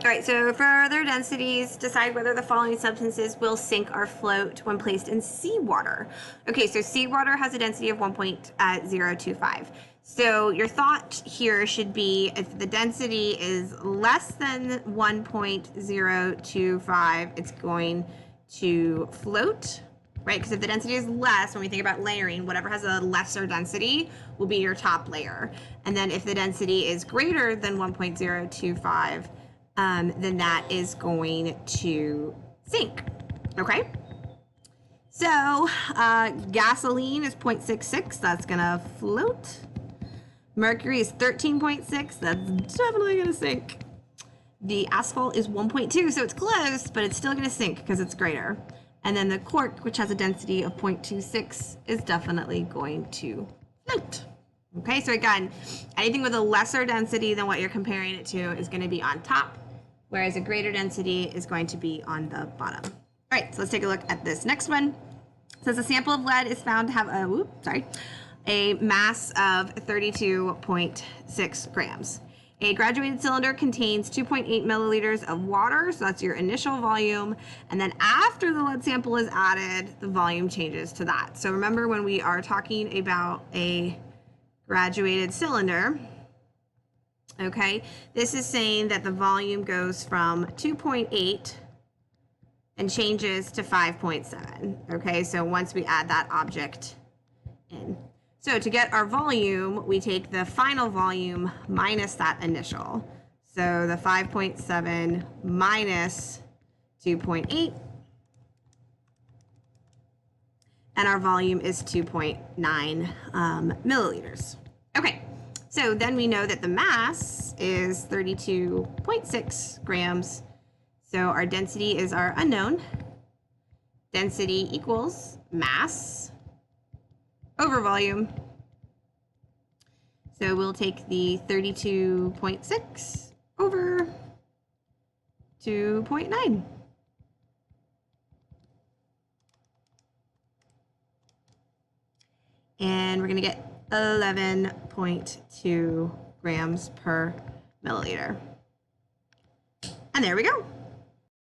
All right, so for their densities, decide whether the following substances will sink or float when placed in seawater. Okay, so seawater has a density of 1.025. So your thought here should be if the density is less than 1.025, it's going to float, right? Because if the density is less, when we think about layering, whatever has a lesser density will be your top layer. And then if the density is greater than 1.025, then that is going to sink, okay? So gasoline is 0.66, that's gonna float. Mercury is 13.6, that's definitely gonna sink. The asphalt is 1.2, so it's close, but it's still gonna sink because it's greater. And then the cork, which has a density of 0.26, is definitely going to float. Okay, so again, anything with a lesser density than what you're comparing it to is going to be on top, whereas a greater density is going to be on the bottom. All right, so let's take a look at this next one. It says a sample of lead is found to have a mass of 32.6 grams. A graduated cylinder contains 2.8 milliliters of water, so that's your initial volume. And then after the lead sample is added, the volume changes to that. So remember when we are talking about a graduated cylinder, okay, this is saying that the volume goes from 2.8 and changes to 5.7. Okay, so once we add that object in. So to get our volume, we take the final volume minus that initial. So the 5.7 minus 2.8, and our volume is 2.9 milliliters. Okay, so then we know that the mass is 32.6 grams. So our density is our unknown. Density equals mass over volume. So we'll take the 32.6 over 2.9. And we're going to get 11.2 grams per milliliter. And there we go.